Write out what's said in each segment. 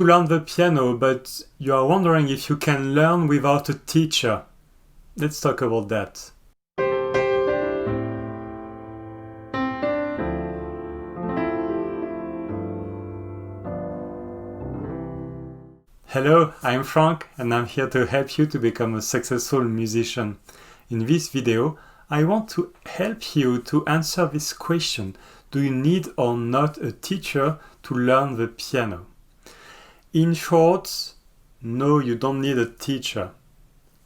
To learn the piano, but you are wondering if you can learn without a teacher. Let's talk about that. Hello, I'm Frank and I'm here to help you to become a successful musician. In this video, I want to help you to answer this question: do you need or not a teacher to learn the piano? In short, no, you don't need a teacher.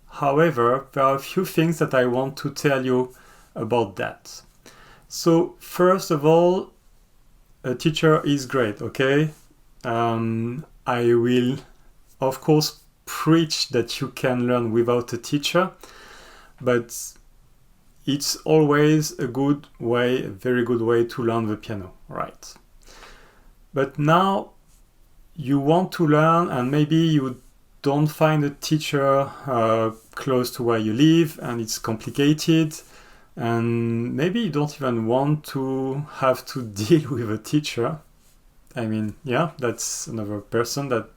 However, there are a few things that I want to tell you about that. So, first of all, a teacher is great, okay? I will, of course, preach that you can learn without a teacher, but it's always a good way, a very good way to learn the piano, right? But now you want to learn and maybe you don't find a teacher close to where you live and it's complicated, and maybe you don't even want to have to deal with a teacher. I mean, yeah, that's another person that,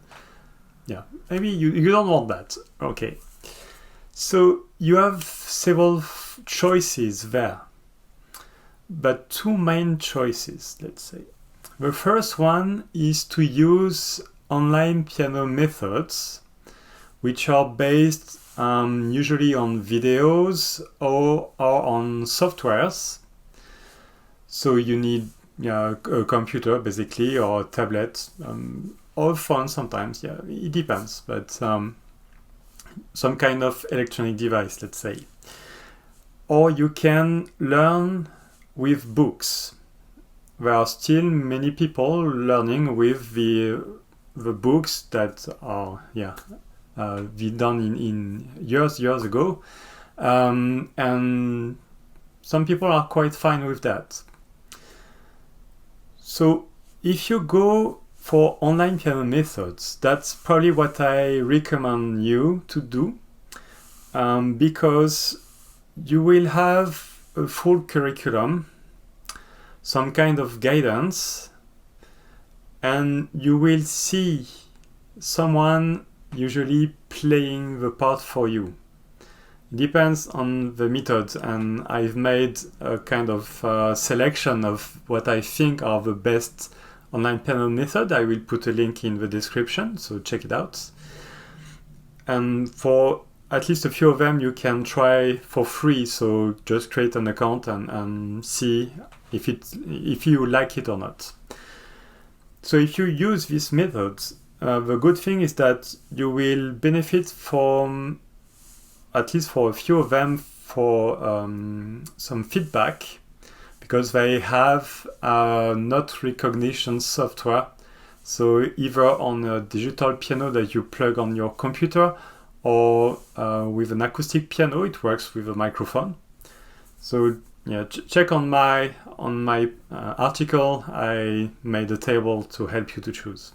yeah, maybe you don't want that. Okay. So you have several choices there, but two main choices, let's say. The first one is to use online piano methods, which are based usually on videos or on softwares. So you need a computer basically, or a tablet, or a phone sometimes, yeah, it depends, but some kind of electronic device, let's say. Or you can learn with books. There are still many people learning with the books that are done in years ago, and some people are quite fine with that. So if you go for online piano methods, that's probably what I recommend you to do, because you will have a full curriculum, some kind of guidance, and you will see someone usually playing the part for you. It depends on the methods, and I've made a kind of selection of what I think are the best online piano method. I will put a link in the description, so check it out. And for at least a few of them you can try for free, so just create an account and see if you like it or not. So if you use these methods, the good thing is that you will benefit from, at least for a few of them, for some feedback, because they have note recognition software. So either on a digital piano that you plug on your computer, or with an acoustic piano, it works with a microphone. So yeah, check on my article. I made a table to help you to choose.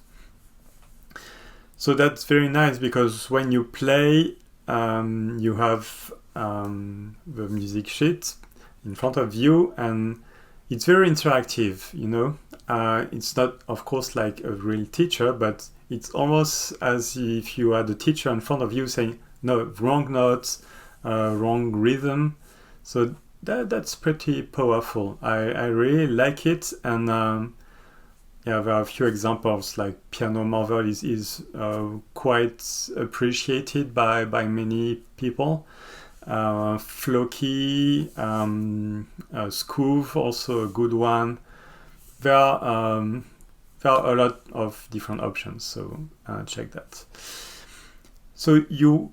So that's very nice, because when you play, you have the music sheet in front of you, and it's very interactive, you know. It's not, of course, like a real teacher, but it's almost as if you had a teacher in front of you saying, no, wrong notes, wrong rhythm. So that's pretty powerful. I really like it, and yeah, there are a few examples, like Piano Marvel is quite appreciated by many people. Floki, Scoof, also a good one. There are a lot of different options, so check that. So you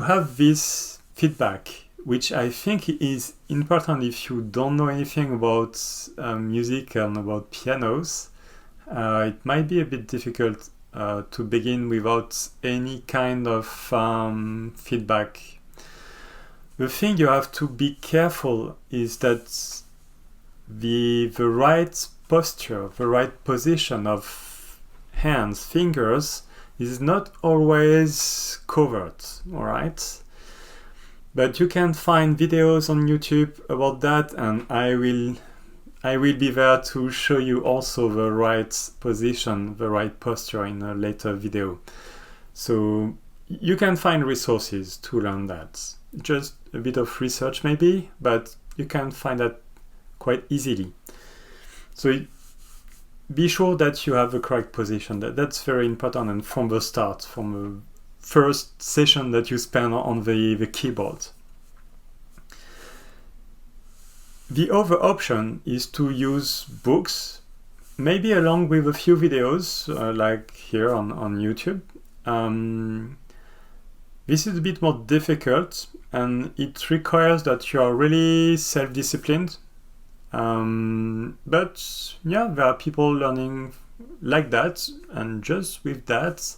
have this feedback, which I think is important if you don't know anything about music and about pianos. It might be a bit difficult to begin without any kind of feedback. The thing you have to be careful is that the right posture, the right position of hands, fingers, is not always covered, all right? But you can find videos on YouTube about that, and I will I will be there to show you also the right position, the right posture in a later video. So you can find resources to learn that. Just a bit of research maybe, but you can find that quite easily. So be sure that you have the correct position. That's very important, and from the start, from the first session that you spend on the keyboard. The other option is to use books, maybe along with a few videos, like here on YouTube. This is a bit more difficult, and it requires that you are really self-disciplined. But yeah, there are people learning like that, and just with that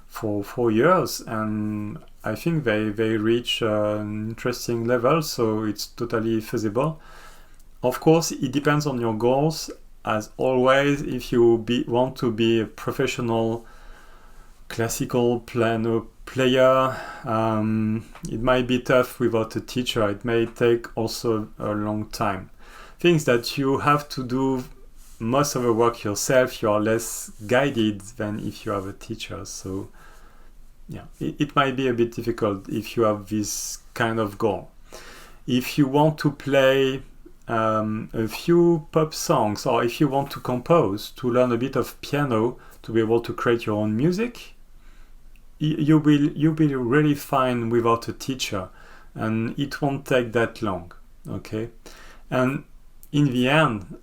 for 4 years, and I think they reach an interesting level, so it's totally feasible. Of course, it depends on your goals. As always, if you want to be a professional classical piano player, it might be tough without a teacher. It may take also a long time. Things that you have to do most of the work yourself, you are less guided than if you have a teacher. So yeah, it might be a bit difficult if you have this kind of goal. If you want to play a few pop songs, or if you want to compose, to learn a bit of piano, to be able to create your own music, you will really fine without a teacher, and it won't take that long. Okay, and in the end,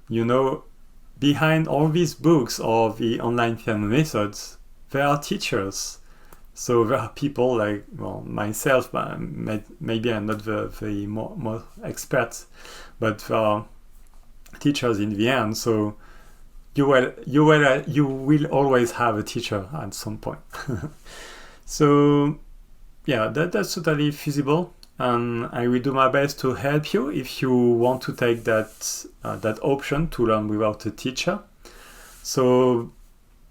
behind all these books or the online piano methods, there are teachers. So there are people like, well, myself, maybe I'm not the more expert, but there are teachers in the end. So you will always have a teacher at some point. So yeah, that's totally feasible. And I will do my best to help you if you want to take that option to learn without a teacher. So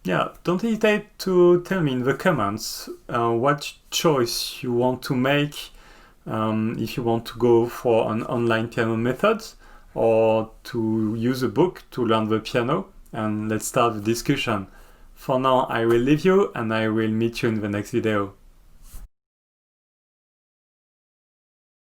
yeah, don't hesitate to tell me in the comments what choice you want to make, if you want to go for an online piano method or to use a book to learn the piano, and let's start the discussion. For now, I will leave you, and I will meet you in the next video.